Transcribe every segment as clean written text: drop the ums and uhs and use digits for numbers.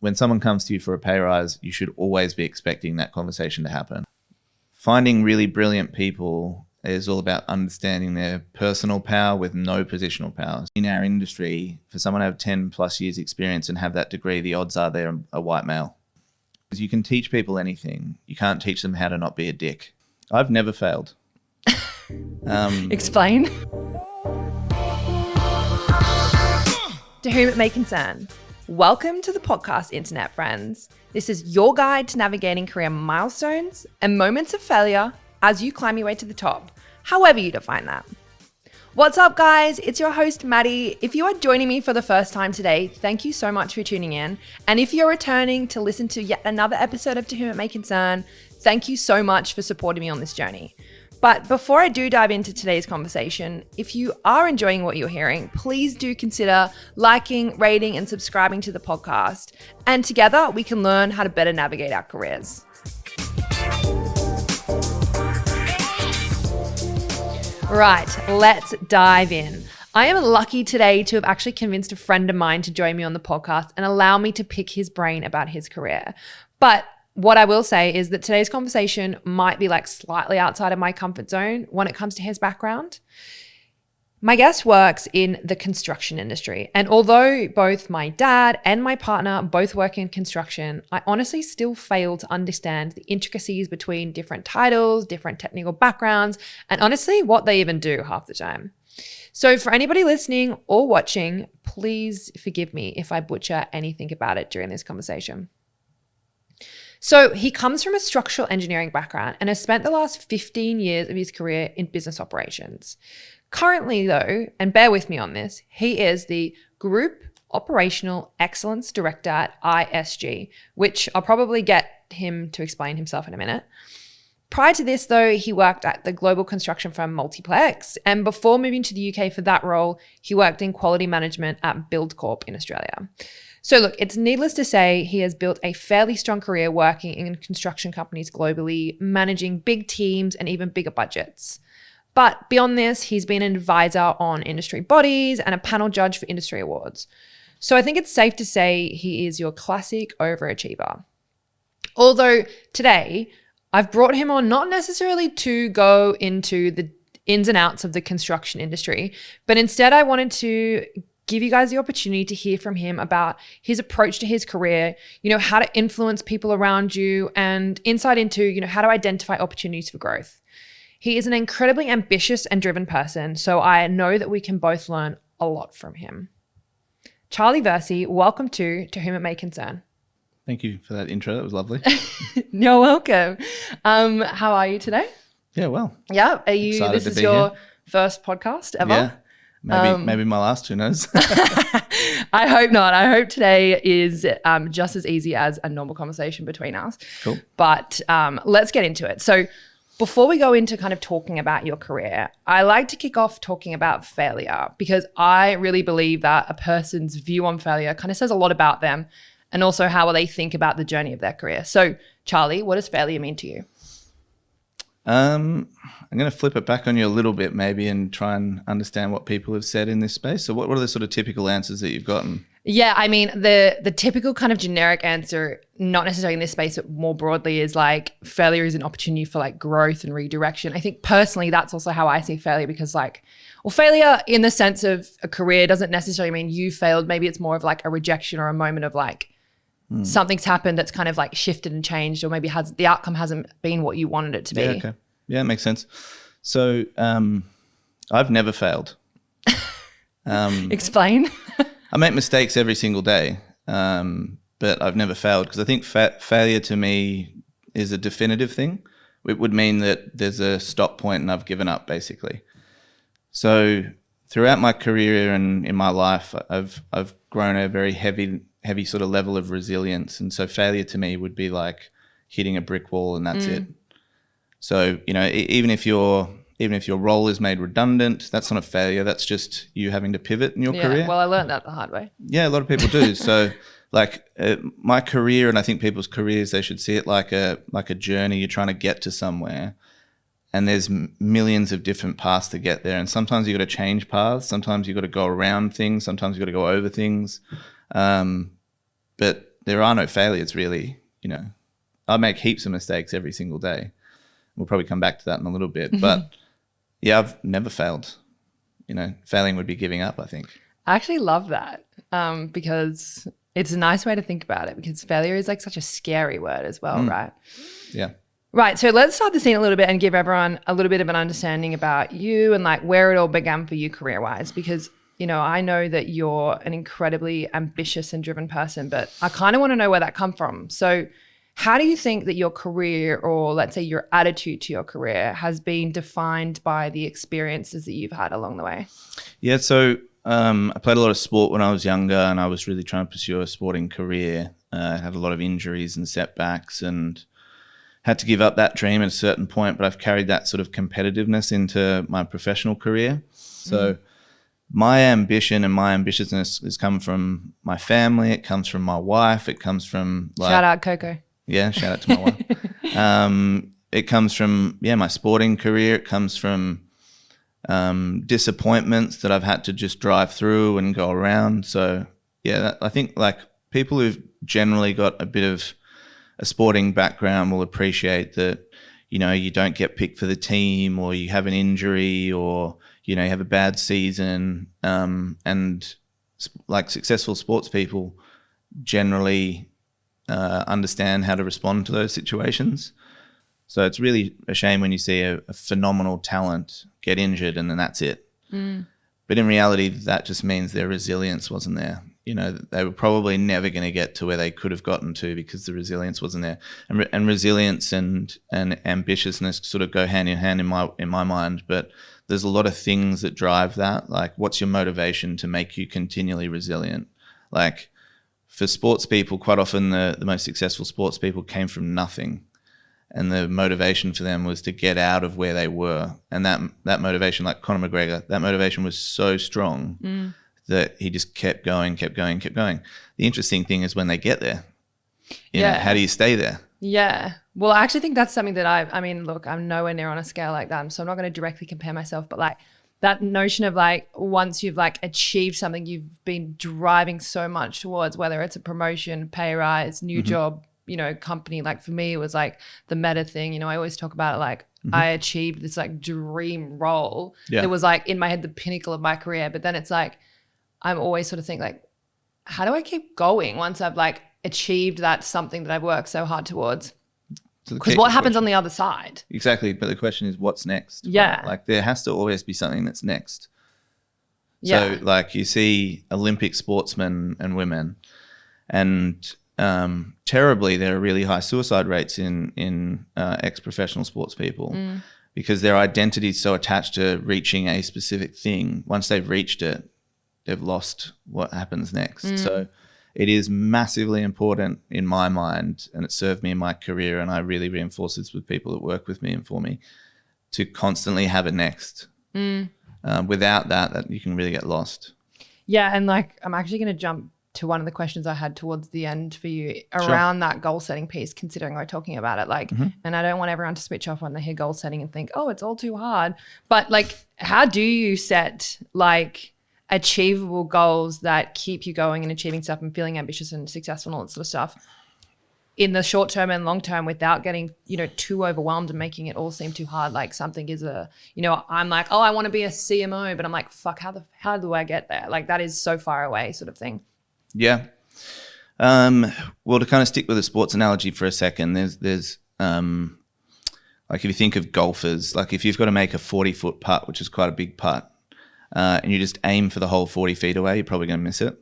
when someone comes to you for a pay rise, you should always be expecting that conversation to happen. Finding really brilliant people is all about understanding their personal power with no positional power. In our industry, for someone to have 10 plus years experience and have that degree, the odds are they're a white male. Because you can teach people anything. You can't teach them how to not be a dick. I've never failed. Explain. To whom it may concern. Welcome to the podcast, internet friends. This is your guide to navigating career milestones and moments of failure as you climb your way to the top, however you define that. What's up, guys? It's your host, Maddie. If you are joining me for the first time today, thank you so much for tuning in. And if you're returning to listen to yet another episode of To Whom It May Concern, thank you so much for supporting me on this journey. But before I do dive into today's conversation, if you are enjoying what you're hearing, please do consider liking, rating, and subscribing to the podcast. And together we can learn how to better navigate our careers. Right, let's dive in. I am lucky today to have actually convinced a friend of mine to join me on the podcast and allow me to pick his brain about his career. But what I will say is that today's conversation might be like slightly outside of my comfort zone when it comes to his background. My guest works in the construction industry. And although both my dad and my partner both work in construction, I honestly still fail to understand the intricacies between different titles, different technical backgrounds, and honestly, what they even do half the time. So for anybody listening or watching, please forgive me if I butcher anything about it during this conversation. So he comes from a structural engineering background and has spent the last 15 years of his career in business operations. Currently though, and bear with me on this, he is the Group Operational Excellence Director at ISG, which I'll probably get him to explain himself in a minute. Prior to this though, he worked at the global construction firm Multiplex, and before moving to the UK for that role, he worked in quality management at Buildcorp in Australia. So look, it's needless to say he has built a fairly strong career working in construction companies globally, managing big teams and even bigger budgets. But beyond this, he's been an advisor on industry bodies and a panel judge for industry awards. So I think it's safe to say he is your classic overachiever. Although today, I've brought him on not necessarily to go into the ins and outs of the construction industry, but instead I wanted to give you guys the opportunity to hear from him about his approach to his career, how to influence people around you, and insight into, how to identify opportunities for growth. He is an incredibly ambitious and driven person, so I know that we can both learn a lot from him. Charlie Versi, welcome to Whom It May Concern. Thank you for that intro. That was lovely. You're welcome. How are you today? Yeah, well. Yeah. Are you? Excited This to is be your here. First podcast ever? Yeah. Maybe my last, who knows? I hope not. I hope today is just as easy as a normal conversation between us. Cool. But let's get into it. So before we go into kind of talking about your career, I like to kick off talking about failure because I really believe that a person's view on failure kind of says a lot about them and also how they think about the journey of their career. So Charlie, what does failure mean to you? I'm going to flip it back on you a little bit maybe and try and understand what people have said in this space. So what are the sort of typical answers that you've gotten? Yeah, I mean, the typical kind of generic answer, not necessarily in this space, but more broadly is like failure is an opportunity for like growth and redirection. I think personally, that's also how I see failure because failure in the sense of a career doesn't necessarily mean you failed. Maybe it's more of like a rejection or a moment of like something's happened that's kind of like shifted and changed, or maybe the outcome hasn't been what you wanted it to be. Yeah, okay. Yeah, it makes sense. So I've never failed. Explain. I make mistakes every single day, but I've never failed because I think failure to me is a definitive thing. It would mean that there's a stop point and I've given up basically. So throughout my career and in my life, I've grown a very heavy sort of level of resilience. And so failure to me would be like hitting a brick wall and that's it. So, even if your role is made redundant, that's not a failure. That's just you having to pivot in your career. Well, I learned that the hard way. Yeah, a lot of people do. So my career, and I think people's careers, they should see it like a journey. You're trying to get to somewhere. And there's millions of different paths to get there. And sometimes you got to change paths. Sometimes you got to go around things. Sometimes you got to go over things. But there are no failures really. You know, I make heaps of mistakes every single day. We'll probably come back to that in a little bit, but yeah, I've never failed. You know, failing would be giving up, I think. I actually love that because it's a nice way to think about it, because failure is like such a scary word as well, right? Yeah. Right. So let's start the scene a little bit and give everyone a little bit of an understanding about you and like where it all began for you career-wise, because, you know, I know that you're an incredibly ambitious and driven person, but I kind of want to know where that come from. So how do you think that your career, or let's say your attitude to your career, has been defined by the experiences that you've had along the way? Yeah, so I played a lot of sport when I was younger, and I was really trying to pursue a sporting career. I had a lot of injuries and setbacks and had to give up that dream at a certain point, but I've carried that sort of competitiveness into my professional career. So my ambition and my ambitiousness has come from my family. It comes from my wife. It comes from Shout out Coco. Yeah, shout out to my wife. It comes from, my sporting career. It comes from disappointments that I've had to just drive through and go around. So, I think like people who've generally got a bit of a sporting background will appreciate that, you know, you don't get picked for the team, or you have an injury, or, you know, you have a bad season. And like successful sports people generally understand how to respond to those situations. So it's really a shame when you see a phenomenal talent get injured and then that's it. But in reality, that just means their resilience wasn't there. You know, they were probably never going to get to where they could have gotten to because the resilience wasn't there. And resilience and ambitiousness sort of go hand in hand in my mind. But there's a lot of things that drive that. Like, what's your motivation to make you continually resilient? Like, for sports people, quite often the most successful sports people came from nothing. And the motivation for them was to get out of where they were. And that motivation, like Conor McGregor, that motivation was so strong that he just kept going. The interesting thing is when they get there, you know, how do you stay there? Yeah. Well, I actually think that's something that I mean, look, I'm nowhere near on a scale like that, so I'm not going to directly compare myself, but like that notion of like once you've like achieved something you've been driving so much towards, whether it's a promotion, pay rise, new job, you know, company. Like for me, it was like the meta thing. You know, I always talk about it like I achieved this like dream role that was like in my head the pinnacle of my career. But then it's like I'm always sort of think like, how do I keep going once I've like achieved that something that I've worked so hard towards? Because what happens on the other side? Exactly. But the question is, what's next? Yeah. Right? Like there has to always be something that's next. Yeah. So like you see Olympic sportsmen and women, and terribly, there are really high suicide rates in ex-professional sports people because their identity is so attached to reaching a specific thing. Once they've reached it, they've lost what happens next. So it is massively important in my mind, and it served me in my career, and I really reinforce this with people that work with me and for me, to constantly have a next. Without that you can really get lost. Yeah, and like I'm actually going to jump to one of the questions I had towards the end for you around that goal setting piece, considering we're talking about it. Like, and I don't want everyone to switch off when they hear goal setting and think, oh, it's all too hard. But like, how do you set like achievable goals that keep you going and achieving stuff and feeling ambitious and successful and all that sort of stuff in the short term and long term without getting, you know, too overwhelmed and making it all seem too hard? Like something is you know, I'm like, oh, I want to be a CMO, but I'm like, fuck, how do I get there? Like that is so far away sort of thing. Yeah. Well, to kind of stick with the sports analogy for a second, there's like if you think of golfers, like if you've got to make a 40-foot putt, which is quite a big putt, and you just aim for the whole 40 feet away, you're probably going to miss it.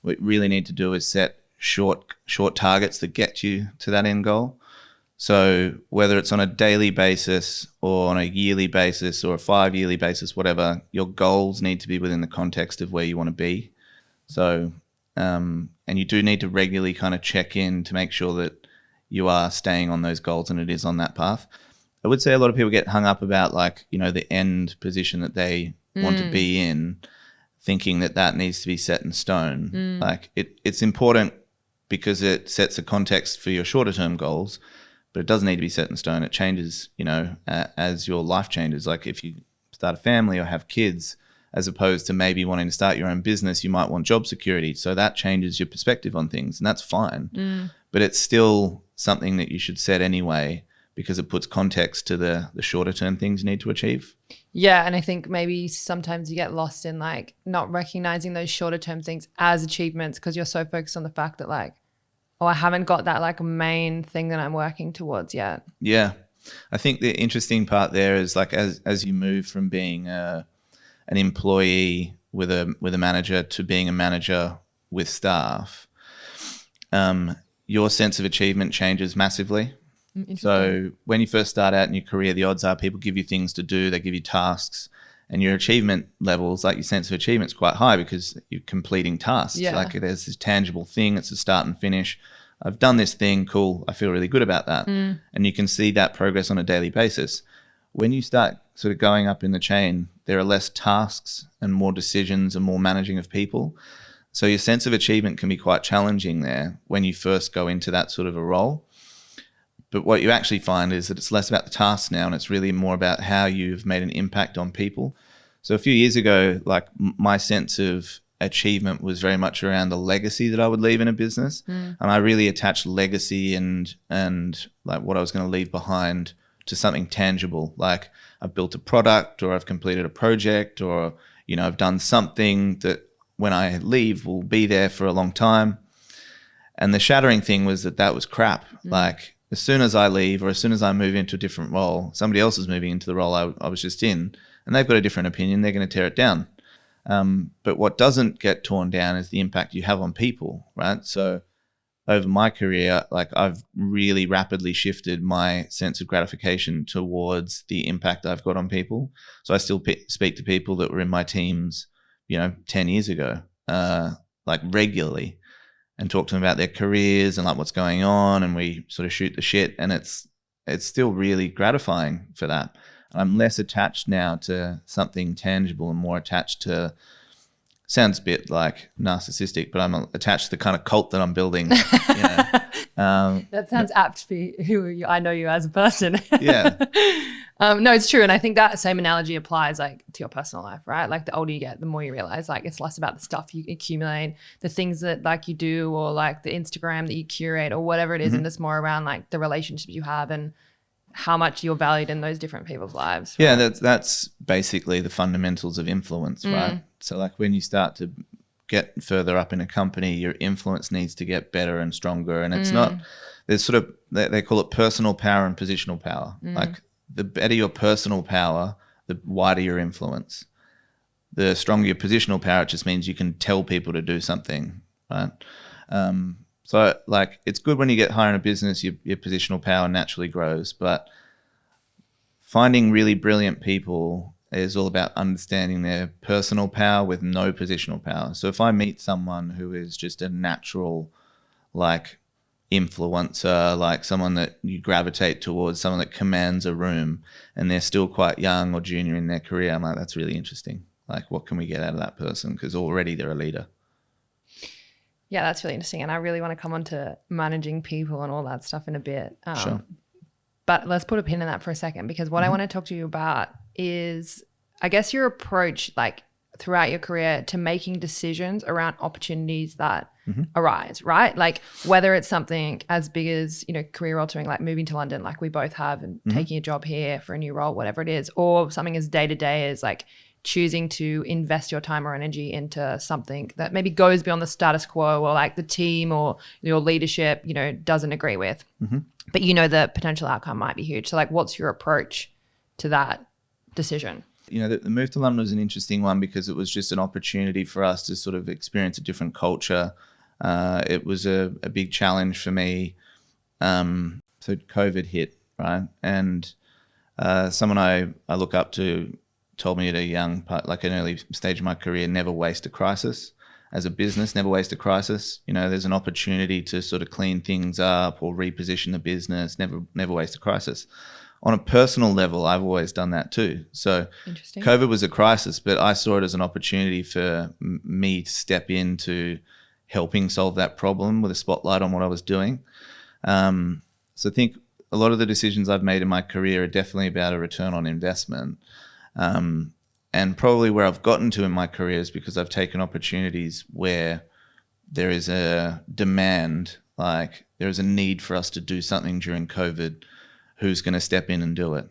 What you really need to do is set short targets that get you to that end goal. So whether it's on a daily basis or on a yearly basis or a 5-yearly basis, whatever, your goals need to be within the context of where you want to be. So and you do need to regularly kind of check in to make sure that you are staying on those goals and it is on that path. I would say a lot of people get hung up about like, you know, the end position that they want to be in, thinking that needs to be set in stone. Like it's important because it sets a context for your shorter term goals, but it doesn't need to be set in stone. It changes, you know, as your life changes. Like if you start a family or have kids, as opposed to maybe wanting to start your own business. You might want job security. So that changes your perspective on things, and that's fine. But it's still something that you should set anyway, because it puts context to the shorter term things you need to achieve. Yeah, and I think maybe sometimes you get lost in like not recognizing those shorter term things as achievements because you're so focused on the fact that like, oh, I haven't got that like main thing that I'm working towards yet. Yeah. I think the interesting part there is like as you move from being an employee with a manager to being a manager with staff, your sense of achievement changes massively. So when you first start out in your career, the odds are people give you things to do, they give you tasks, and your achievement levels, like your sense of achievement is quite high because you're completing tasks. Yeah. Like there's this tangible thing, it's a start and finish. I've done this thing, cool, I feel really good about that. And you can see that progress on a daily basis. When you start sort of going up in the chain, there are less tasks and more decisions and more managing of people. So your sense of achievement can be quite challenging there when you first go into that sort of a role. But what you actually find is that it's less about the tasks now, and it's really more about how you've made an impact on people. So a few years ago, like my sense of achievement was very much around the legacy that I would leave in a business. And I really attached legacy and like what I was going to leave behind to something tangible. Like I've built a product, or I've completed a project, or, you know, I've done something that when I leave will be there for a long time. And the shattering thing was that was crap. Like as soon as I leave, or as soon as I move into a different role, somebody else is moving into the role I was just in, and they've got a different opinion. They're going to tear it down. But what doesn't get torn down is the impact you have on people, right? So over my career, like I've really rapidly shifted my sense of gratification towards the impact I've got on people. So I still speak to people that were in my teams, you know, 10 years ago, like regularly, and talk to them about their careers and like what's going on, and we sort of shoot the shit, and it's still really gratifying for that. I'm less attached now to something tangible and more attached to, sounds a bit like narcissistic, but I'm attached to the kind of cult that I'm building. You know? That sounds apt for who I know you as a person. Yeah. No, it's true. And I think that same analogy applies like to your personal life, right? Like the older you get, the more you realize like it's less about the stuff you accumulate, the things that like you do, or like the Instagram that you curate or whatever it is. And it's more around like the relationships you have and how much you're valued in those different people's lives. Right? Yeah, that's basically the fundamentals of influence, right? So like when you start to get further up in a company, your influence needs to get better and stronger. And it's not, there's sort of, they call it personal power and positional power. Like the better your personal power, the wider your influence. The stronger your positional power, it just means you can tell people to do something, right? So like it's good when you get higher in a business, your positional power naturally grows, but finding really brilliant people is all about understanding their personal power with no positional power. So if I meet someone who is just a natural like influencer, like someone that you gravitate towards, someone that commands a room, and they're still quite young or junior in their career, I'm like, that's really interesting. Like what can we get out of that person? Because already they're a leader. Yeah, that's really interesting. And I really want to come on to managing people and all that stuff in a bit. Sure. But let's put a pin in that for a second, because what I want to talk to you about is, I guess, your approach like throughout your career to making decisions around opportunities that arise, right? Like whether it's something as big as, you know, career altering, like moving to London, like we both have, and taking a job here for a new role, whatever it is, or something as day-to-day as like choosing to invest your time or energy into something that maybe goes beyond the status quo, or like the team or your leadership, you know, doesn't agree with. But you know the potential outcome might be huge. So like what's your approach to that decision? You know, the move to London was an interesting one because it was just an opportunity for us to sort of experience a different culture. It was a big challenge for me. So COVID hit, right? And someone I look up to told me at a young, like an early stage of my career, never waste a crisis. As a business, never waste a crisis. You know, there's an opportunity to sort of clean things up or reposition the business. Never waste a crisis. On a personal level, I've always done that too. So COVID was a crisis, but I saw it as an opportunity for me to step into helping solve that problem with a spotlight on what I was doing. So I think a lot of the decisions I've made in my career are definitely about a return on investment. And probably where I've gotten to in my career is because I've taken opportunities where there is a demand, like there is a need for us to do something during COVID. Who's going to step in and do it?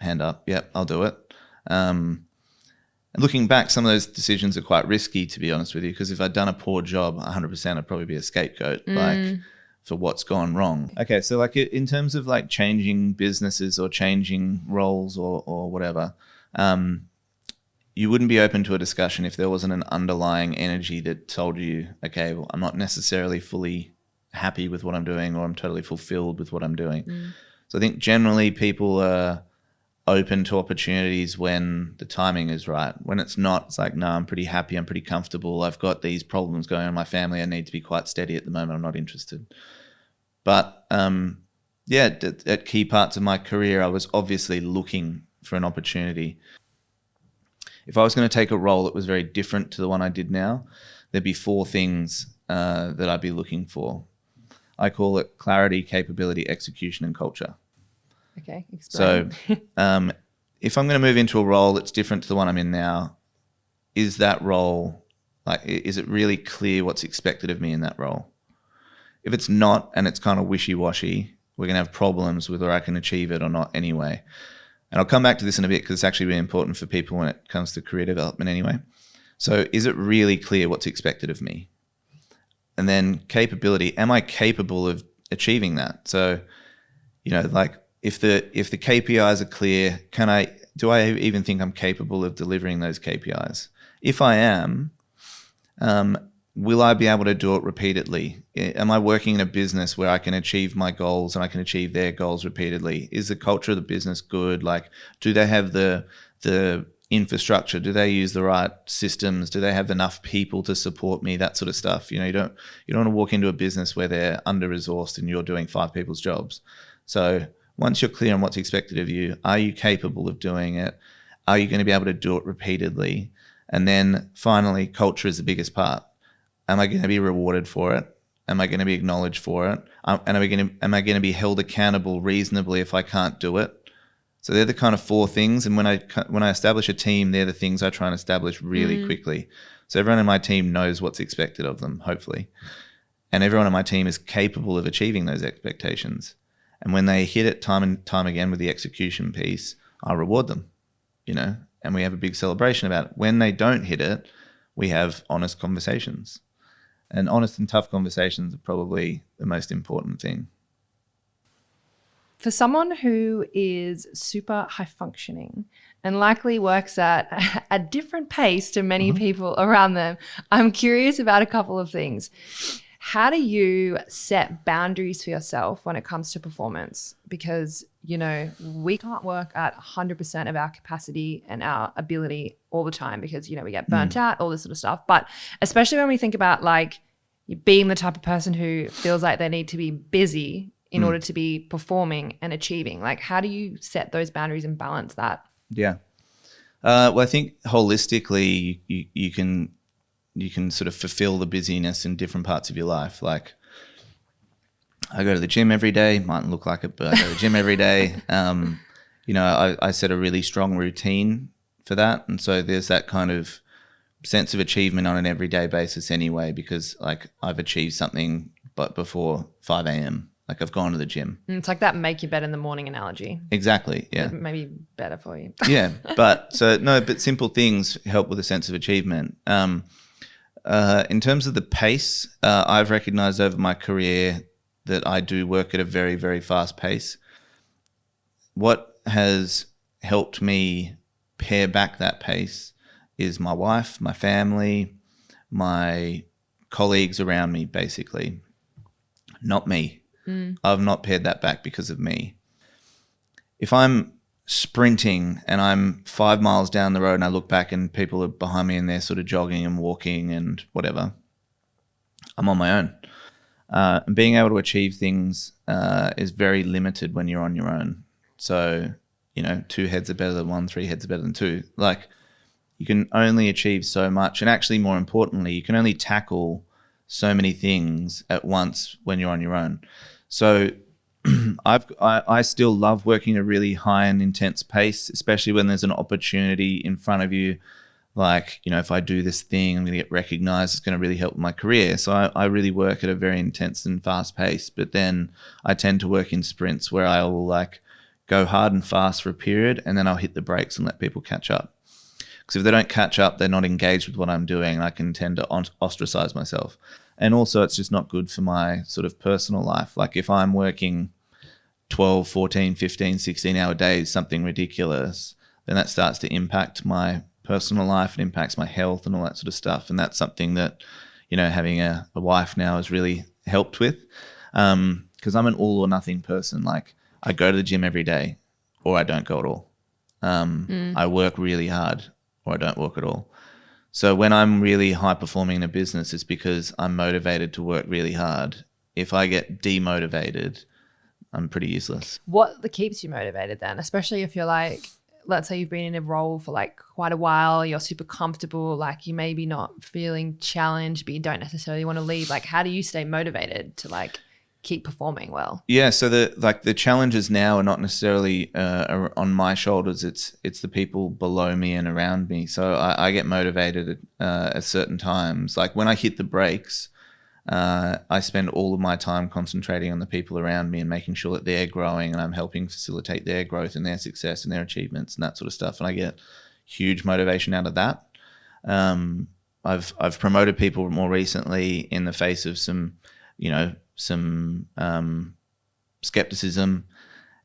Hand up. Yep, I'll do it. And looking back, some of those decisions are quite risky, to be honest with you, because if I'd done a poor job, 100% I'd probably be a scapegoat, like for what's gone wrong. Okay, so like in terms of like changing businesses or changing roles or whatever, you wouldn't be open to a discussion if there wasn't an underlying energy that told you, okay, well, I'm not necessarily fully happy with what I'm doing, or I'm totally fulfilled with what I'm doing. So I think generally people are open to opportunities when the timing is right. When it's not, it's like, no, I'm pretty happy, I'm pretty comfortable, I've got these problems going on in my family, I need to be quite steady at the moment, I'm not interested. But at key parts of my career, I was obviously looking for an opportunity. If I was going to take a role that was very different to the one I did now, there'd be 4 things that I'd be looking for. I call it clarity, capability, execution, and culture. Okay, explain. So if I'm going to move into a role that's different to the one I'm in now, is that role, like, is it really clear what's expected of me in that role? If it's not, and it's kind of wishy-washy, we're going to have problems with whether I can achieve it or not anyway. And I'll come back to this in a bit because it's actually really important for people when it comes to career development anyway. So is it really clear what's expected of me? And then capability, am I capable of achieving that? So, like if the KPIs are clear, do I even think I'm capable of delivering those KPIs? If I am, will I be able to do it repeatedly? Am I working in a business where I can achieve my goals and I can achieve their goals repeatedly? Is the culture of the business good? Like, do they have the infrastructure? Do they use the right systems? Do they have enough people to support me? That sort of stuff. You don't want to walk into a business where they're under-resourced and you're doing 5 people's jobs. So once you're clear on what's expected of you, are you capable of doing it? Are you going to be able to do it repeatedly? And then finally, culture is the biggest part. Am I going to be rewarded for it? Am I going to be acknowledged for it? And am I going to be held accountable reasonably if I can't do it? So they're the kind of 4 things. And when I establish a team, they're the things I try and establish really quickly. So everyone in my team knows what's expected of them, hopefully. And everyone on my team is capable of achieving those expectations. And when they hit it time and time again with the execution piece, I reward them, and we have a big celebration about it. When they don't hit it, we have honest conversations. And honest and tough conversations are probably the most important thing. For someone who is super high functioning and likely works at a different pace to many people around them, I'm curious about a couple of things. How do you set boundaries for yourself when it comes to performance? Because, we can't work at 100% of our capacity and our ability all the time because, we get burnt out, all this sort of stuff. But especially when we think about like being the type of person who feels like they need to be busy in order to be performing and achieving, like how do you set those boundaries and balance that? Yeah. Well, I think holistically you can sort of fulfill the busyness in different parts of your life. Like I go to the gym every day, mightn't look like it, but I go to the gym every day. I set a really strong routine for that. And so there's that kind of sense of achievement on an everyday basis anyway, because like I've achieved something but before 5 a.m. Like I've gone to the gym. It's like that make your bed in the morning analogy. Exactly, yeah. Maybe better for you. Yeah, but simple things help with a sense of achievement. In terms of the pace, I've recognized over my career that I do work at a very, very fast pace. What has helped me pare back that pace is my wife, my family, my colleagues around me, basically. Not me. I've not pared that back because of me. If I'm sprinting and I'm 5 miles down the road and I look back and people are behind me and they're sort of jogging and walking and whatever, I'm on my own. And being able to achieve things is very limited when you're on your own. So, 2 heads are better than 1, 3 heads are better than 2. Like you can only achieve so much. And actually more importantly, you can only tackle so many things at once when you're on your own. So I still love working at a really high and intense pace, especially when there's an opportunity in front of you. Like, if I do this thing, I'm going to get recognized. It's going to really help my career. So I really work at a very intense and fast pace. But then I tend to work in sprints where I will like go hard and fast for a period, and then I'll hit the brakes and let people catch up. Because if they don't catch up, they're not engaged with what I'm doing, and I can tend to ostracize myself. And also, it's just not good for my sort of personal life. Like if I'm working 12, 14, 15, 16-hour days, something ridiculous, then that starts to impact my personal life. It impacts my health and all that sort of stuff. And that's something that, having a wife now has really helped with. Because I'm an all or nothing person. Like I go to the gym every day or I don't go at all. I work really hard or I don't work at all. So when I'm really high performing in a business, it's because I'm motivated to work really hard. If I get demotivated, I'm pretty useless. What keeps you motivated then? Especially if you're like, let's say you've been in a role for like quite a while, you're super comfortable, like you maybe not feeling challenged, but you don't necessarily want to leave. Like how do you stay motivated to like keep performing well? Yeah, so the challenges now are not necessarily on my shoulders. It's the people below me and around me. So I get motivated at certain times. Like when I hit the brakes, I spend all of my time concentrating on the people around me and making sure that they're growing and I'm helping facilitate their growth and their success and their achievements and that sort of stuff. And I get huge motivation out of that. I've promoted people more recently in the face of some skepticism,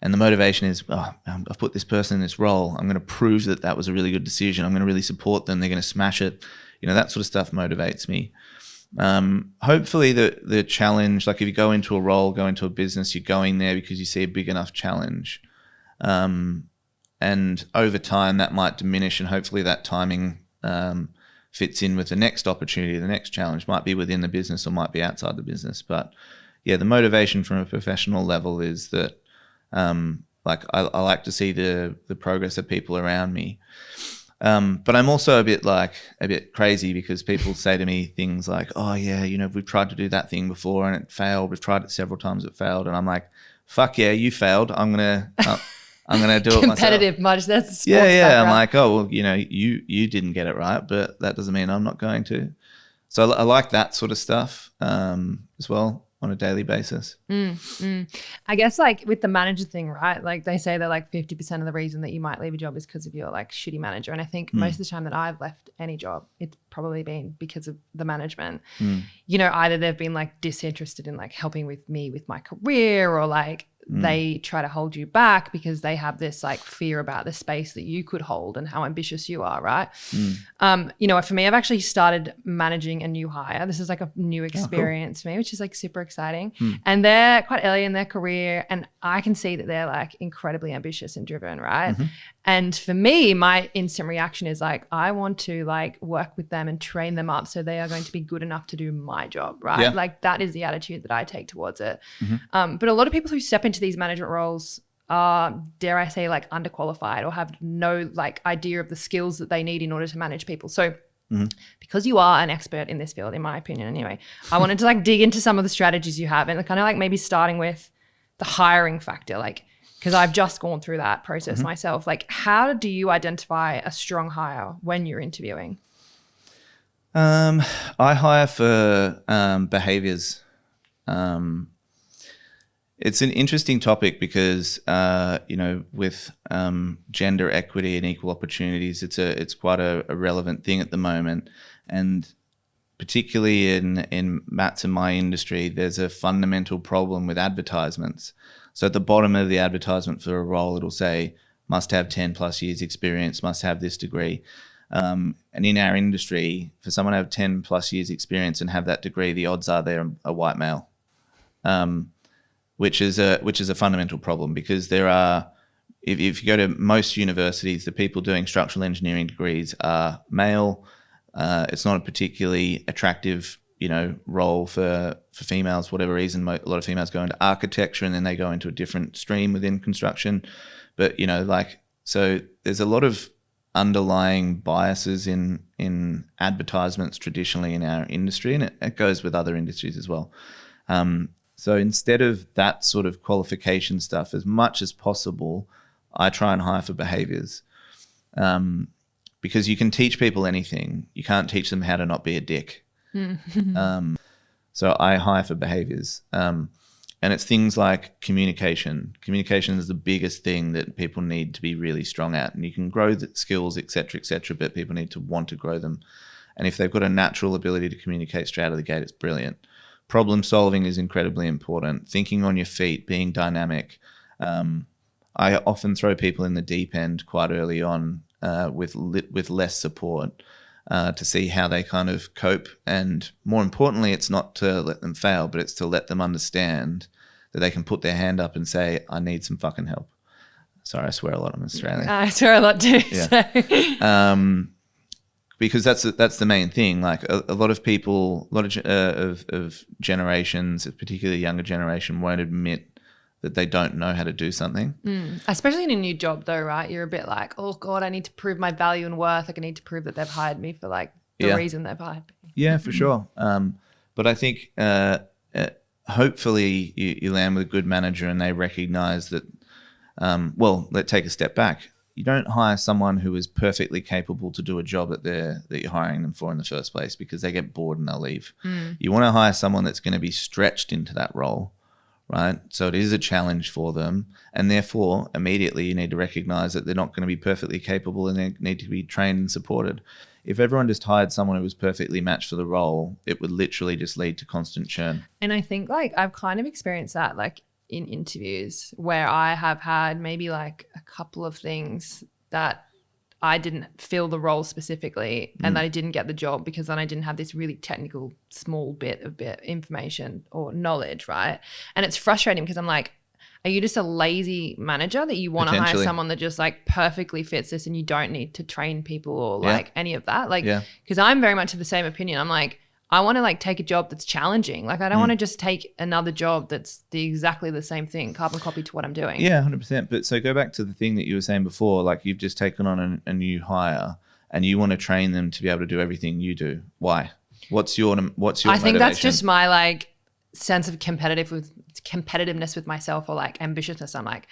and the motivation is, I've put this person in this role. I'm going to prove that was a really good decision. I'm going to really support them. They're going to smash it. That sort of stuff motivates me. Hopefully the challenge, like if you go into a role, go into a business, you're going there because you see a big enough challenge. And over time that might diminish, and hopefully that timing fits in with the next opportunity. The next challenge might be within the business or might be outside the business. But yeah, the motivation from a professional level is that like I like to see the progress of people around me. But I'm also a bit crazy because people say to me things like, oh yeah, we've tried to do that thing before and it failed. We've tried it several times, it failed. And I'm like, fuck yeah, you failed. I'm going to do it myself. Competitive much. That's a sports Yeah. background. I'm like, oh, well, you didn't get it right, but that doesn't mean I'm not going to. So I like that sort of stuff as well on a daily basis. I guess like with the manager thing, right? Like they say that like 50% of the reason that you might leave a job is because of your like shitty manager. And I think most of the time that I've left any job, it's probably been because of the management. Either they've been like disinterested in like helping with me with my career, or like they try to hold you back because they have this like fear about the space that you could hold and how ambitious you are, right? For me, I've actually started managing a new hire. This is like a new experience for me, which is like super exciting. And they're quite early in their career, and I can see that they're like incredibly ambitious and driven, right? And for me, my instant reaction is like, I want to like work with them and train them up so they are going to be good enough to do my job, right? Yeah. Like that is the attitude that I take towards it. But a lot of people who step into these management roles are, dare I say, like underqualified or have no like idea of the skills that they need in order to manage people. So because you are an expert in this field, in my opinion anyway, I wanted to like dig into some of the strategies you have, and kind of like maybe starting with the hiring factor, like, because I've just gone through that process myself. Like, how do you identify a strong hire when you're interviewing? I hire for behaviors. It's an interesting topic because, with gender equity and equal opportunities, it's quite a relevant thing at the moment. And particularly in Matt's and my industry, there's a fundamental problem with advertisements. So at the bottom of the advertisement for a role, it'll say, must have 10 plus years experience, must have this degree. And in our industry, for someone to have 10 plus years experience and have that degree, the odds are they're a white male, which is a fundamental problem, because there are, if you go to most universities, the people doing structural engineering degrees are male. It's not a particularly attractive role for females, for whatever reason. A lot of females go into architecture and then they go into a different stream within construction. But, so there's a lot of underlying biases in advertisements traditionally in our industry, and it goes with other industries as well. So instead of that sort of qualification stuff, as much as possible, I try and hire for behaviors. Because you can teach people anything. You can't teach them how to not be a dick. So I hire for behaviors. And it's things like communication. Communication is the biggest thing that people need to be really strong at. And you can grow the skills, et cetera, but people need to want to grow them. And if they've got a natural ability to communicate straight out of the gate, it's brilliant. Problem solving is incredibly important. Thinking on your feet, being dynamic. I often throw people in the deep end quite early on with less support to see how they kind of cope. And more importantly, it's not to let them fail, but it's to let them understand that they can put their hand up and say, I need some fucking help. Sorry, I swear a lot. I'm Australian. I swear a lot too. Yeah. Because that's the main thing. Like a lot of people, of generations, particularly younger generation, won't admit that they don't know how to do something. Especially in a new job though, right? You're a bit like, oh God, I need to prove my value and worth. Like I need to prove that they've hired me for like the reason they've hired me. Yeah, for sure. But I think hopefully you land with a good manager and they recognize that, let's take a step back. You don't hire someone who is perfectly capable to do a job that you're hiring them for in the first place because they get bored and they'll leave. You want to hire someone that's going to be stretched into that role, right? So it is a challenge for them. And therefore, immediately you need to recognize that they're not going to be perfectly capable and they need to be trained and supported. If everyone just hired someone who was perfectly matched for the role, it would literally just lead to constant churn. And I think like I've kind of experienced that like in interviews where I have had maybe like a couple of things that I didn't fill the role specifically and that I didn't get the job because then I didn't have this really technical small bit of information or knowledge, right? And it's frustrating because I'm like, are you just a lazy manager that you want to hire someone that just like perfectly fits this and you don't need to train people or like any of that? Like, because I'm very much of the same opinion. I'm like, I want to like take a job that's challenging. Like I don't want to just take another job that's exactly the same thing, carbon copy to what I'm doing. Yeah, 100%. But so go back to the thing that you were saying before, like you've just taken on a new hire and you want to train them to be able to do everything you do. Why? What's your I think motivation? That's just my like sense of competitiveness with myself or like ambitiousness. I'm like,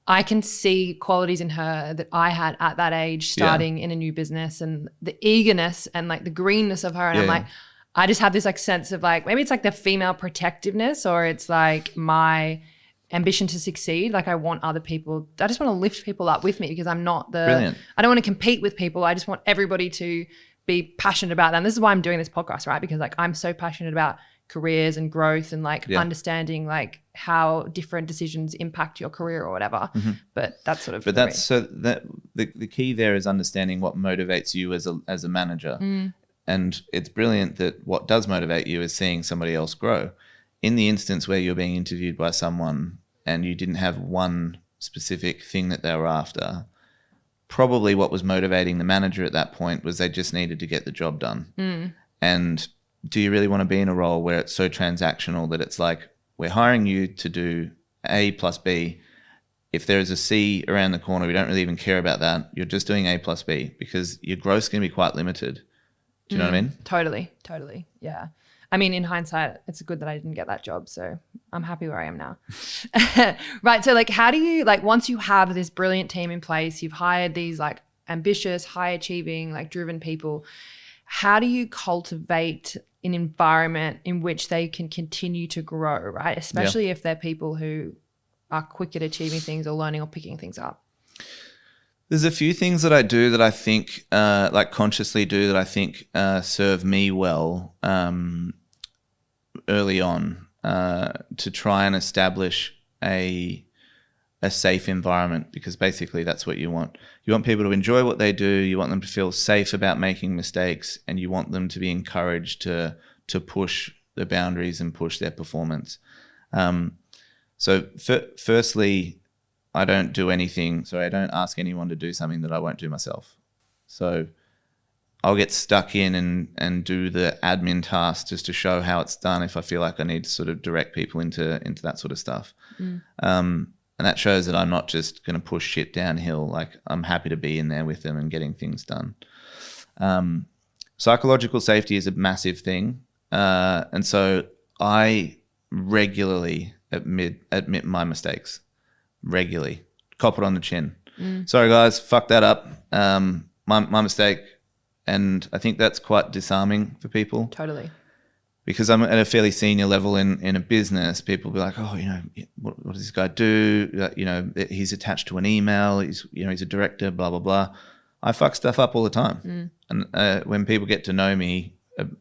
I can see qualities in her that I had at that age starting in a new business and the eagerness and like the greenness of her. And I'm like, I just have this like sense of like, maybe it's like the female protectiveness or it's like my ambition to succeed. Like I want other people, I just want to lift people up with me because I'm not I don't want to compete with people. I just want everybody to be passionate about them. This is why I'm doing this podcast, right? Because like I'm so passionate about careers and growth and like understanding like how different decisions impact your career or whatever. But that's sort of the key there is understanding what motivates you as a manager. And it's brilliant that what does motivate you is seeing somebody else grow. In the instance where you're being interviewed by someone and you didn't have one specific thing that they were after, probably what was motivating the manager at that point was they just needed to get the job done. And do you really want to be in a role where it's so transactional that it's like, we're hiring you to do A plus B. If there is a C around the corner, we don't really even care about that. You're just doing A plus B because your growth's going to be quite limited. Do you know what I mean? Totally. Yeah. I mean, in hindsight, it's good that I didn't get that job. So I'm happy where I am now. Right. So like, how do you like, once you have this brilliant team in place, you've hired these like ambitious, high achieving, like driven people, how do you cultivate an environment in which they can continue to grow, right? Especially if they're people who are quick at achieving things or learning or picking things up. There's a few things that I do that I think, like consciously do that I think serve me well early on to try and establish a safe environment, because basically that's what you want. You want people to enjoy what they do. You want them to feel safe about making mistakes, and you want them to be encouraged to push the boundaries and push their performance. Firstly, I don't do anything. So I don't ask anyone to do something that I won't do myself. So I'll get stuck in and do the admin tasks just to show how it's done if I feel like I need to sort of direct people into that sort of stuff. And that shows that I'm not just going to push shit downhill. Like I'm happy to be in there with them and getting things done. Psychological safety is a massive thing. And so I regularly admit my mistakes. Regularly. Cop it on the chin. Sorry, guys, fuck that up. My mistake. And I think that's quite disarming for people. Totally. Because I'm at a fairly senior level in a business. People be like, oh, what does this guy do? He's attached to an email. He's a director, blah, blah, blah. I fuck stuff up all the time. And when people get to know me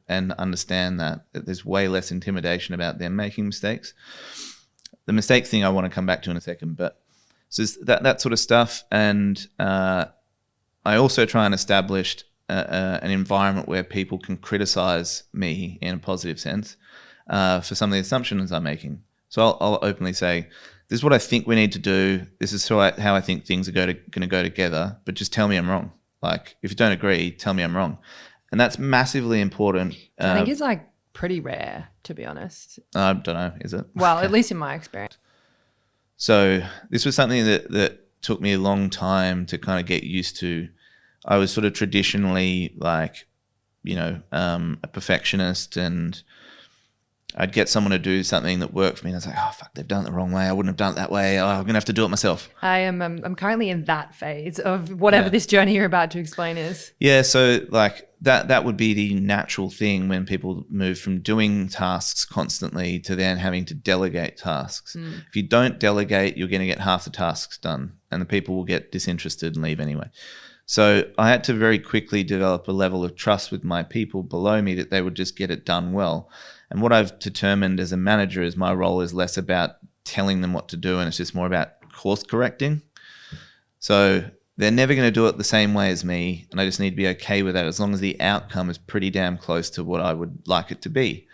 and understand that there's way less intimidation about them making mistakes. The mistake thing I want to come back to in a second, but so that sort of stuff. And I also try and establish an environment where people can criticize me in a positive sense for some of the assumptions I'm making. So I'll openly say, this is what I think we need to do. This is how I think things are going to go together, but just tell me I'm wrong. Like, if you don't agree, tell me I'm wrong. And that's massively important. I think it's like pretty rare, to be honest. I don't know, is it? Well, at least in my experience. So this was something that took me a long time to kind of get used to. I was sort of traditionally like, a perfectionist, and I'd get someone to do something that worked for me, and I was like, oh fuck, they've done it the wrong way. I wouldn't have done it that way. Oh, I'm gonna have to do it myself. I'm currently in that phase of whatever this journey you're about to explain is. Yeah, so like that would be the natural thing when people move from doing tasks constantly to then having to delegate tasks. If you don't delegate, you're going to get half the tasks done, and the people will get disinterested and leave anyway. So I had to very quickly develop a level of trust with my people below me that they would just get it done well. And what I've determined as a manager is my role is less about telling them what to do, and it's just more about course correcting. So they're never going to do it the same way as me, and I just need to be okay with that as long as the outcome is pretty damn close to what I would like it to be,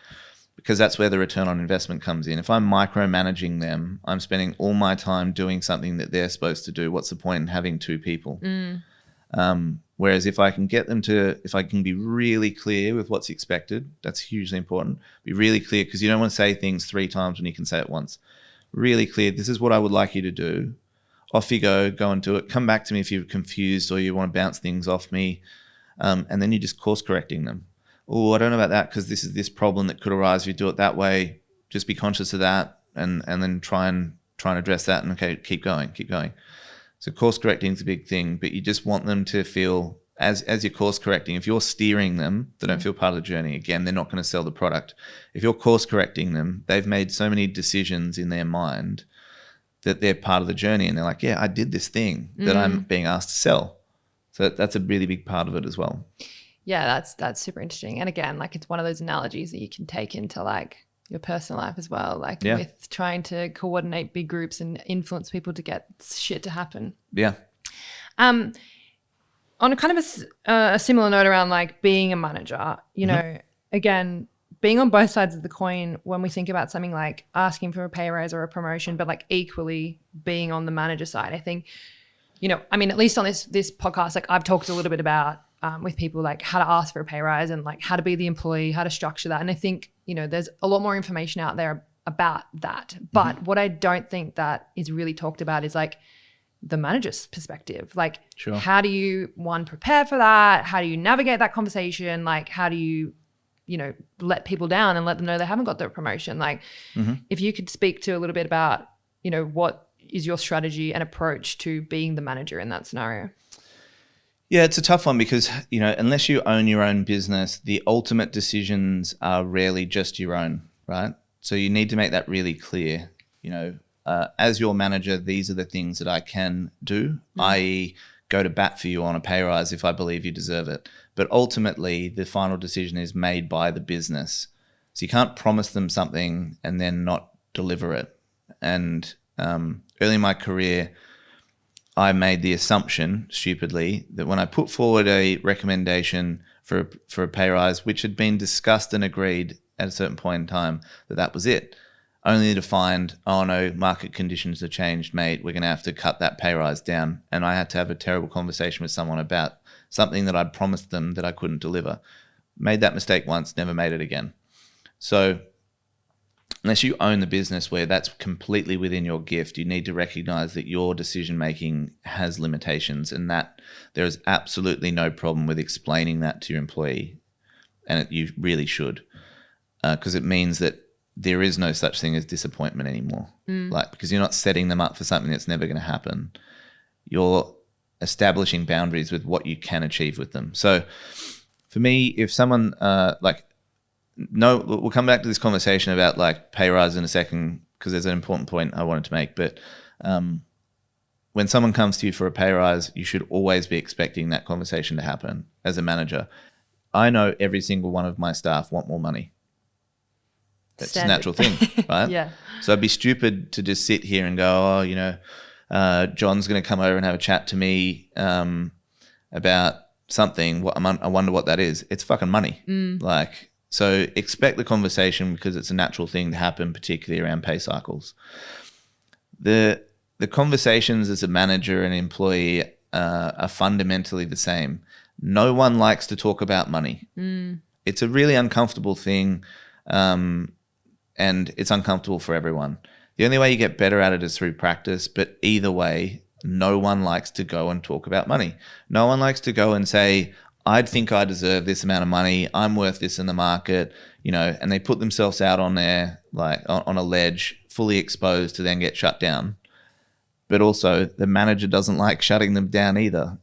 because that's where the return on investment comes in. If I'm micromanaging them, I'm spending all my time doing something that they're supposed to do. What's the point in having two people? Whereas if I can be really clear with what's expected, that's hugely important. Be really clear, because you don't want to say things 3 times when you can say it once. Really clear, this is what I would like you to do. Off you go and do it. Come back to me if you're confused or you want to bounce things off me. And then you're just course correcting them. Oh, I don't know about that because this is this problem that could arise if you do it that way. Just be conscious of that and then try and address that, and okay, keep going. So course correcting is a big thing, but you just want them to feel, as you're course correcting, if you're steering them, they don't feel part of the journey. Again, they're not going to sell the product. If you're course correcting them, they've made so many decisions in their mind that they're part of the journey, and they're like, yeah, I did this thing that I'm being asked to sell. So that's a really big part of it as well. Yeah, that's super interesting. And again, like, it's one of those analogies that you can take into like your personal life as well, like with trying to coordinate big groups and influence people to get shit to happen. Yeah. On a kind of a similar note around like being a manager, you know, again, being on both sides of the coin when we think about something like asking for a pay raise or a promotion, but like equally being on the manager side, I think, I mean, at least on this podcast, like I've talked a little bit about with people like how to ask for a pay rise and like how to be the employee, how to structure that. And I think, there's a lot more information out there about that. But what I don't think that is really talked about is like the manager's perspective. Like, how do you, prepare for that? How do you navigate that conversation? Like, how do you, let people down and let them know they haven't got their promotion? Like, if you could speak to a little bit about, what is your strategy and approach to being the manager in that scenario? Yeah, it's a tough one because, unless you own your own business, the ultimate decisions are rarely just your own, right? So you need to make that really clear. As your manager, these are the things that I can do, i.e. go to bat for you on a pay rise if I believe you deserve it. But ultimately, the final decision is made by the business. So you can't promise them something and then not deliver it. And early in my career, I made the assumption, stupidly, that when I put forward a recommendation for a pay rise, which had been discussed and agreed at a certain point in time, that was it. Only to find, oh no, market conditions have changed, mate. We're going to have to cut that pay rise down. And I had to have a terrible conversation with someone about something that I'd promised them that I couldn't deliver. Made that mistake once, never made it again. So unless you own the business where that's completely within your gift, you need to recognize that your decision-making has limitations and that there is absolutely no problem with explaining that to your employee. And you really should, because it means that there is no such thing as disappointment anymore. Like, because you're not setting them up for something that's never going to happen. You're establishing boundaries with what you can achieve with them. So for me, if someone we'll come back to this conversation about like pay rise in a second, because there's an important point I wanted to make. But when someone comes to you for a pay rise, you should always be expecting that conversation to happen as a manager. I know every single one of my staff want more money. That's Standard. a natural thing, right? Yeah. So I'd be stupid to just sit here and go, John's going to come over and have a chat to me about something. I wonder what that is. It's fucking money. Like, so expect the conversation, because it's a natural thing to happen, particularly around pay cycles. The conversations as a manager and employee are fundamentally the same. No one likes to talk about money. It's a really uncomfortable thing, and it's uncomfortable for everyone. The only way you get better at it is through practice, but either way, no one likes to go and talk about money. No one likes to go and say, I think I deserve this amount of money, I'm worth this in the market, and they put themselves out on there, like on a ledge, fully exposed, to then get shut down. But also the manager doesn't like shutting them down either,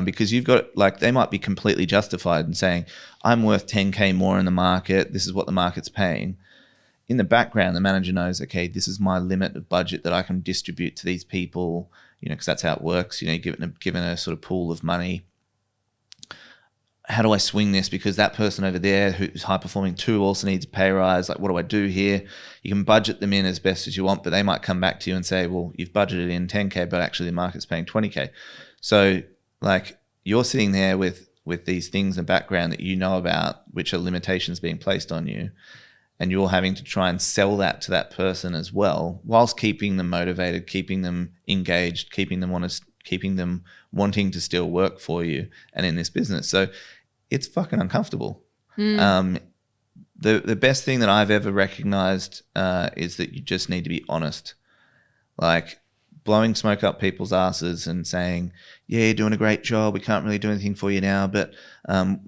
because you've got, like, they might be completely justified in saying, I'm worth 10K more in the market, this is what the market's paying. In the background, the manager knows, okay, this is my limit of budget that I can distribute to these people, because that's how it works. Given a sort of pool of money. How do I swing this? Because that person over there who's high performing too also needs a pay rise. Like, what do I do here? You can budget them in as best as you want, but they might come back to you and say, well, you've budgeted in 10K, but actually the market's paying 20K. So, like, you're sitting there with these things in the background that you know about, which are limitations being placed on you. And you're having to try and sell that to that person as well, whilst keeping them motivated, keeping them engaged, keeping them honest, keeping them wanting to still work for you and in this business. So it's fucking uncomfortable. The best thing that I've ever recognized is that you just need to be honest. Like, blowing smoke up people's asses and saying, yeah, you're doing a great job, we can't really do anything for you now, but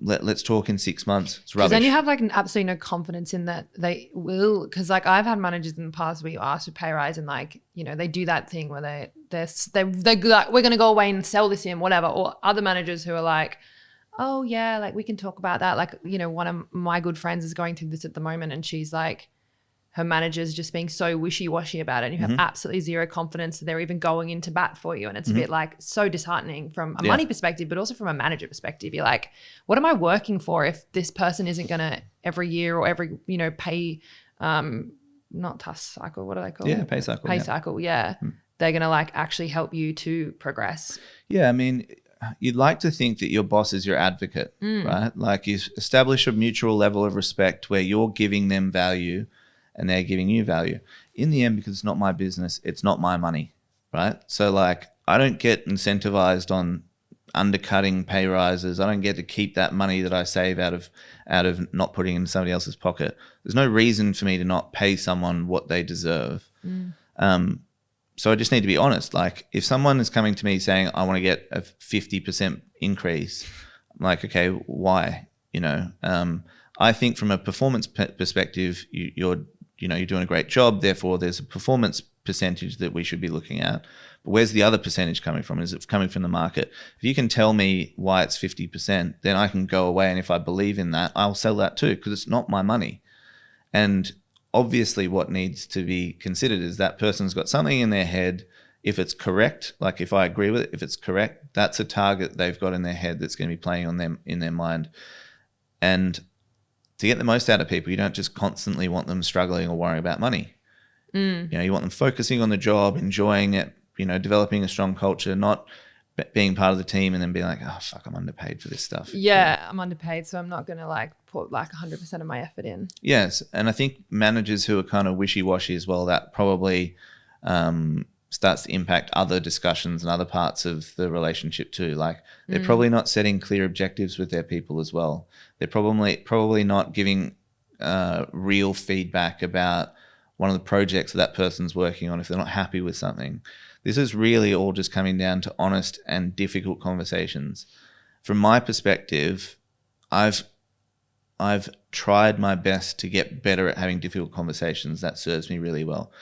let's talk in 6 months. It's rubbish. Because then you have like absolutely no confidence in that they will. Because like I've had managers in the past where you ask for pay rise and like, they do that thing where they're like, we're going to go away and sell this in, whatever. Or other managers who are like, oh yeah, like we can talk about that. Like, one of my good friends is going through this at the moment, and she's like, her manager's just being so wishy-washy about it, and you have absolutely zero confidence that they're even going into bat for you. And it's a bit like so disheartening from a money perspective, but also from a manager perspective. You're like, what am I working for if this person isn't going to every year or every, pay, not task cycle, what do they call it? Yeah, pay cycle. Pay cycle, yeah. They're going to like actually help you to progress. Yeah, I mean, you'd like to think that your boss is your advocate, right? Like, you establish a mutual level of respect where you're giving them value and they're giving you value. In the end, because it's not my business, it's not my money, right? So like, I don't get incentivized on undercutting pay rises. I don't get to keep that money that I save out of not putting in somebody else's pocket. There's no reason for me to not pay someone what they deserve. So I just need to be honest. Like, if someone is coming to me saying, I want to get a 50% increase, I'm like, okay, why? I think from a performance perspective, you're doing a great job. Therefore, there's a performance percentage that we should be looking at. But where's the other percentage coming from? Is it coming from the market? If you can tell me why it's 50%, then I can go away. And if I believe in that, I'll sell that too, because it's not my money. And obviously what needs to be considered is that person's got something in their head. If it's correct, like if I agree with it, if it's correct, that's a target they've got in their head that's going to be playing on them in their mind. And to get the most out of people, you don't just constantly want them struggling or worrying about money. You want them focusing on the job, enjoying it, developing a strong culture, not being part of the team and then being like, oh, fuck, I'm underpaid for this stuff. Yeah, I'm underpaid, so I'm not going to like put like 100% of my effort in. Yes, and I think managers who are kind of wishy-washy as well, that probably starts to impact other discussions and other parts of the relationship too. Like, they're probably not setting clear objectives with their people as well. They're probably not giving real feedback about one of the projects that person's working on if they're not happy with something. This is really all just coming down to honest and difficult conversations. From my perspective, I've I've tried my best to get better at having difficult conversations. That serves me really well.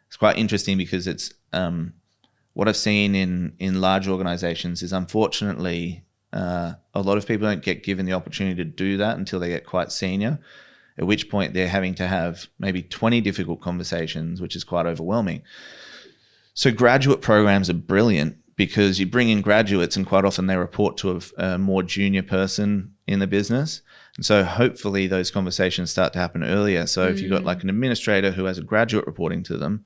It's quite interesting because it's what I've seen in large organizations is, unfortunately, a lot of people don't get given the opportunity to do that until they get quite senior, at which point they're having to have maybe 20 difficult conversations, which is quite overwhelming. So graduate programs are brilliant because you bring in graduates and quite often they report to a more junior person in the business. And so hopefully those conversations start to happen earlier. So if you've got like an administrator who has a graduate reporting to them,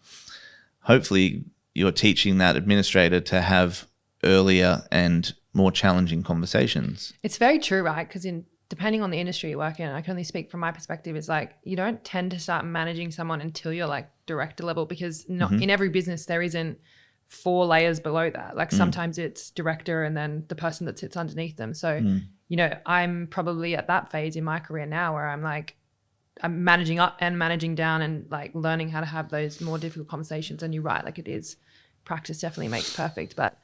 hopefully you're teaching that administrator to have earlier and more challenging conversations. It's very true, right? Because depending on the industry you work in, I can only speak from my perspective, is like you don't tend to start managing someone until you're like director level, because not in every business there isn't 4 layers below that. Like sometimes it's director and then the person that sits underneath them. So, you know, I'm probably at that phase in my career now where I'm managing up and managing down and like learning how to have those more difficult conversations. And you're right, like it is, practice definitely makes perfect. But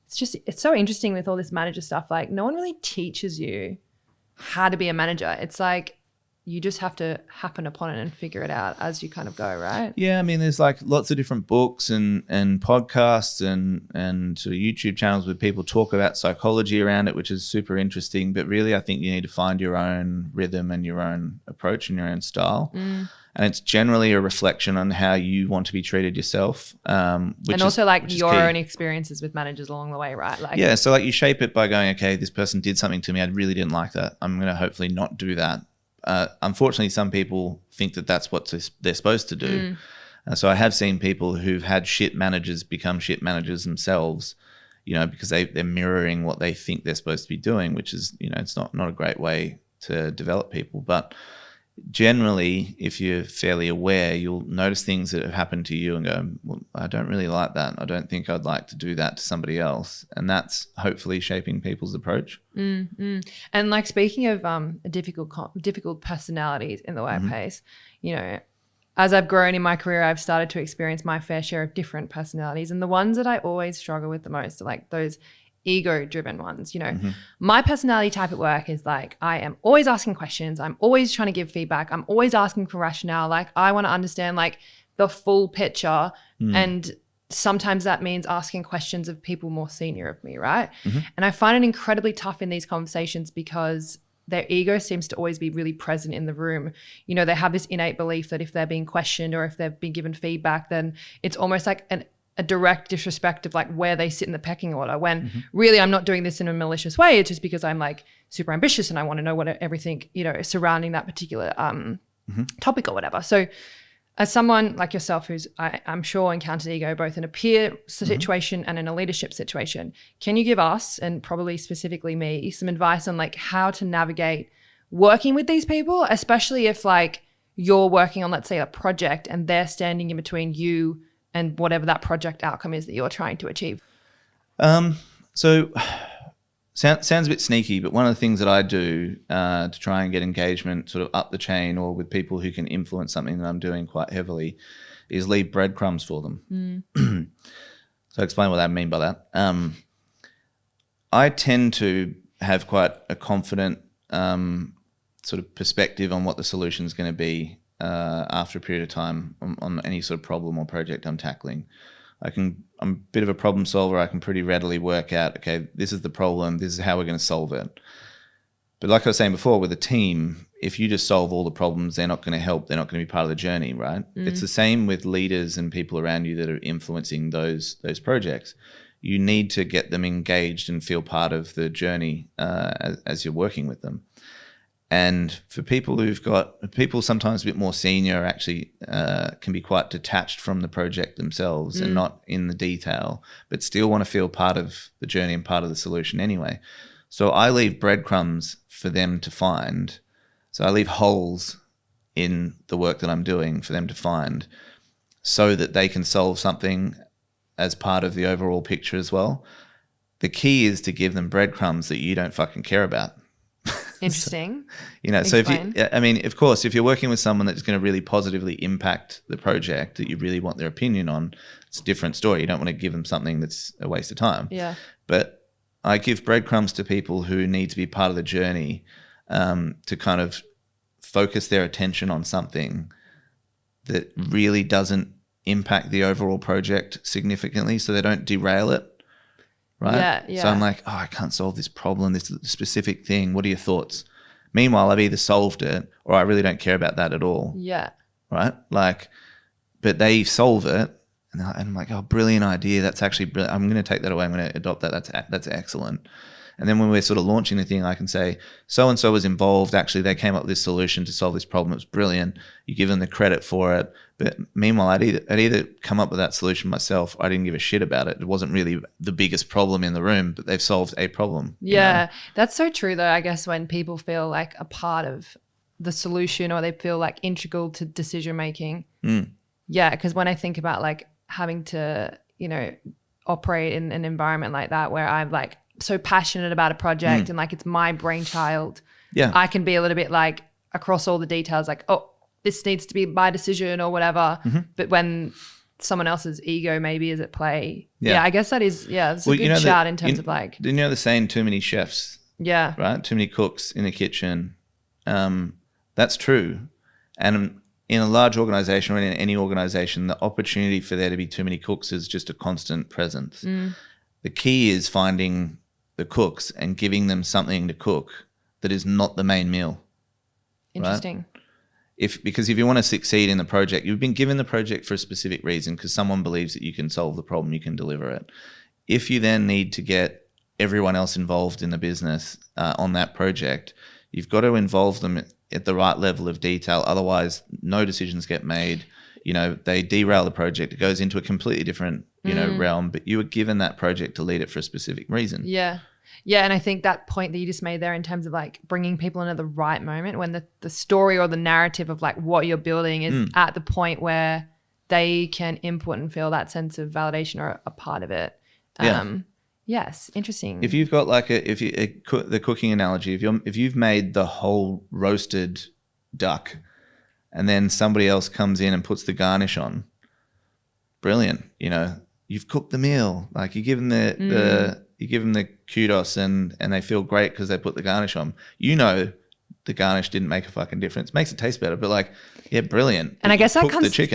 it's so interesting with all this manager stuff. Like no one really teaches you how to be a manager. It's like you just have to happen upon it and figure it out as you kind of go, right? Yeah, I mean, there's like lots of different books and podcasts and sort of YouTube channels where people talk about psychology around it, which is super interesting. But really, I think you need to find your own rhythm and your own approach and your own style. And it's generally a reflection on how you want to be treated yourself. And also like your own experiences with managers along the way, right? Like, yeah, so like you shape it by going, okay, this person did something to me. I really didn't like that. I'm going to hopefully not do that. Unfortunately, some people think that that's what they're supposed to do. So I have seen people who've had shit managers become shit managers themselves, you know, because they're mirroring what they think they're supposed to be doing, which is, you know, it's not a great way to develop people. But generally, if you're fairly aware, you'll notice things that have happened to you and go, well, I don't really like that. I don't think I'd like to do that to somebody else. And that's hopefully shaping people's approach. And like speaking of difficult personalities in the workplace, you know, as I've grown in my career, I've started to experience my fair share of different personalities. And the ones that I always struggle with the most are like those ego-driven ones. You know, my personality type at work is like, I am always asking questions. I'm always trying to give feedback. I'm always asking for rationale. Like I want to understand like the full picture. And sometimes that means asking questions of people more senior of me, right? And I find it incredibly tough in these conversations because their ego seems to always be really present in the room. You know, they have this innate belief that if they're being questioned or if they've been given feedback, then it's almost like a direct disrespect of like where they sit in the pecking order, when really I'm not doing this in a malicious way. It's just because I'm like super ambitious and I want to know what everything, you know, surrounding that particular topic or whatever. So as someone like yourself who's I'm sure encountered ego both in a peer situation and in a leadership situation, can you give us, and probably specifically me, some advice on like how to navigate working with these people, especially if like you're working on, let's say, a project and they're standing in between you and whatever that project outcome is that you're trying to achieve? So sounds a bit sneaky, but one of the things that I do to try and get engagement sort of up the chain or with people who can influence something that I'm doing quite heavily is leave breadcrumbs for them. So I'll explain what I mean by that. I tend to have quite a confident sort of perspective on what the solution is going to be after a period of time on any sort of problem or project I'm tackling. I'm a bit of a problem solver. I can pretty readily work out, okay, this is the problem, this is how we're going to solve it. But like I was saying before, with a team, if you just solve all the problems, they're not going to help. They're not going to be part of the journey, right? It's the same with leaders and people around you that are influencing those projects. You need to get them engaged and feel part of the journey as you're working with them. And for people people sometimes a bit more senior actually can be quite detached from the project themselves and not in the detail, but still want to feel part of the journey and part of the solution anyway. So I leave breadcrumbs for them to find. So I leave holes in the work that I'm doing for them to find so that they can solve something as part of the overall picture as well. The key is to give them breadcrumbs that you don't fucking care about. Interesting. So of course, if you're working with someone that's going to really positively impact the project that you really want their opinion on, it's a different story. You don't want to give them something that's a waste of time. Yeah. But I give breadcrumbs to people who need to be part of the journey to kind of focus their attention on something that really doesn't impact the overall project significantly, so they don't derail it. Right? Yeah. So I'm like, I can't solve this problem, this specific thing. What are your thoughts? Meanwhile, I've either solved it or I really don't care about that at all. Yeah. Right? Like, but they solve it and I'm like, oh, brilliant idea. That's actually brilliant. I'm going to take that away. I'm going to adopt that. That's excellent. And then when we're sort of launching the thing, I can say, so-and-so was involved. Actually, they came up with this solution to solve this problem. It was brilliant. You give them the credit for it. But meanwhile, I'd either come up with that solution myself. I didn't give a shit about it. It wasn't really the biggest problem in the room, but they've solved a problem. Yeah, that's so true though. I guess when people feel like a part of the solution or they feel like integral to decision making. Yeah, because when I think about like having to, operate in an environment like that where I'm like so passionate about a project and like it's my brainchild, I can be a little bit like across all the details like, oh, this needs to be my decision or whatever. But when someone else's ego maybe is at play, I guess that is, it's a good shout in terms of like. You know the saying, too many chefs? Yeah. Right? Too many cooks in the kitchen. That's true. And in a large organization or in any organization, the opportunity for there to be too many cooks is just a constant presence. The key is finding the cooks and giving them something to cook that is not the main meal. Interesting. Right? Because if you want to succeed in the project, you've been given the project for a specific reason because someone believes that you can solve the problem, you can deliver it. If you then need to get everyone else involved in the business on that project, you've got to involve them at the right level of detail. Otherwise, no decisions get made. They derail the project. It goes into a completely different, realm. But you were given that project to lead it for a specific reason. Yeah. Yeah, and I think that point that you just made there in terms of like bringing people into the right moment when the story or the narrative of like what you're building is at the point where they can input and feel that sense of validation or a part of it. Yes, interesting. If you've got like the cooking analogy, if you've made the whole roasted duck and then somebody else comes in and puts the garnish on, brilliant. You've cooked the meal. Like you give them the kudos and they feel great because they put the garnish on. The garnish didn't make a fucking difference. Makes it taste better, but like, yeah, brilliant. And I guess that comes to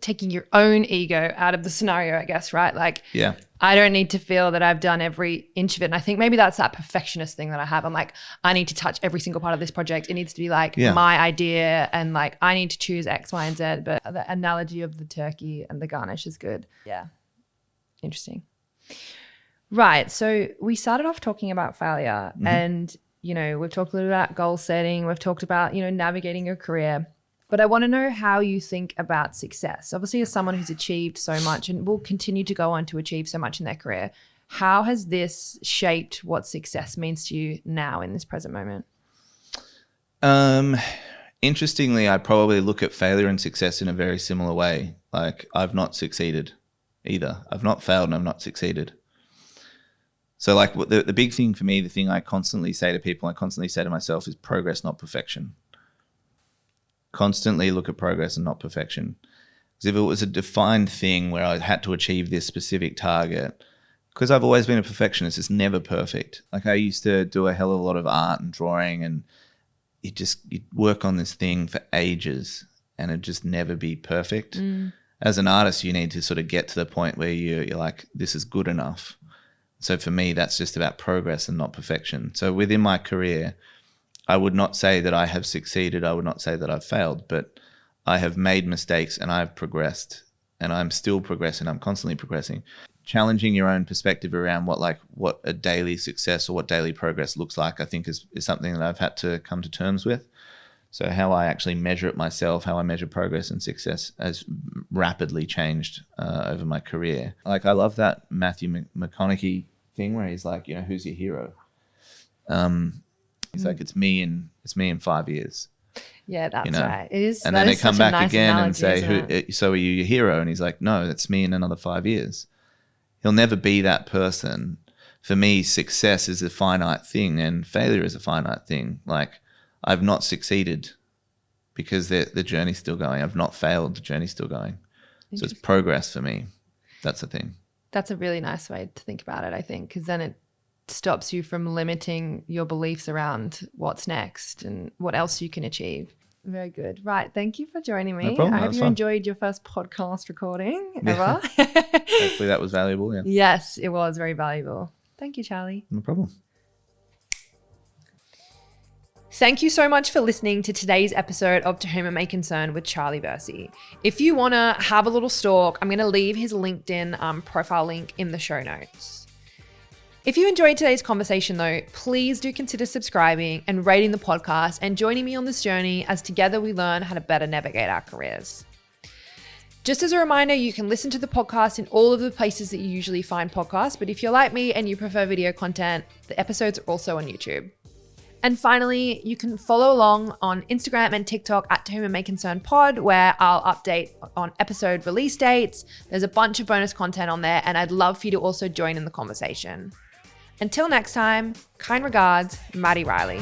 taking your own ego out of the scenario, I guess, right? Like, I don't need to feel that I've done every inch of it. And I think maybe that's that perfectionist thing that I have. I'm like, I need to touch every single part of this project. It needs to be like my idea and like I need to choose X, Y, and Z. But the analogy of the turkey and the garnish is good. Yeah. Interesting. Right. So we started off talking about failure and, we've talked a little about goal setting. We've talked about, navigating your career. But I want to know how you think about success. Obviously, as someone who's achieved so much and will continue to go on to achieve so much in their career, how has this shaped what success means to you now in this present moment? Interestingly, I probably look at failure and success in a very similar way. Like I've not succeeded either. I've not failed and I've not succeeded. So like the big thing for me, the thing I constantly say to people, I constantly say to myself is progress, not perfection. Constantly look at progress and not perfection. Because if it was a defined thing where I had to achieve this specific target, because I've always been a perfectionist, it's never perfect. Like I used to do a hell of a lot of art and drawing and you'd work on this thing for ages and it'd just never be perfect. As an artist, you need to sort of get to the point where you're like, this is good enough. So for me, that's just about progress and not perfection. So within my career, I would not say that I have succeeded. I would not say that I've failed, but I have made mistakes and I've progressed and I'm still progressing. I'm constantly progressing. Challenging your own perspective around what a daily success or what daily progress looks like, I think is something that I've had to come to terms with. So how I actually measure it myself, how I measure progress and success has rapidly changed over my career. Like I love that Matthew McConaughey thing where he's like, who's your hero? He's like, it's me in 5 years. Yeah, that's right. It is. And then they come back again and say, so are you your hero? And he's like, no, it's me in another 5 years. He'll never be that person. For me, success is a finite thing and failure is a finite thing. Like I've not succeeded because the journey's still going. I've not failed, the journey's still going. So it's progress for me. That's the thing. That's a really nice way to think about it, I think, because then stops you from limiting your beliefs around what's next and what else you can achieve. Very good. Right. Thank you for joining me. No problem. I That hope was you fun. enjoyed your first podcast recording ever. Hopefully that was valuable. Yeah. Yes, it was very valuable. Thank you, Charlie. No problem. Thank you so much for listening to today's episode of To Whom It May Concern with Charlie Versi. If you want to have a little stalk, I'm going to leave his LinkedIn profile link in the show notes. If you enjoyed today's conversation though, please do consider subscribing and rating the podcast and joining me on this journey as together we learn how to better navigate our careers. Just as a reminder, you can listen to the podcast in all of the places that you usually find podcasts, but if you're like me and you prefer video content, the episodes are also on YouTube. And finally, you can follow along on Instagram and TikTok at To Whom It May Concern Pod, where I'll update on episode release dates. There's a bunch of bonus content on there, and I'd love for you to also join in the conversation. Until next time, kind regards, Maddie Riley.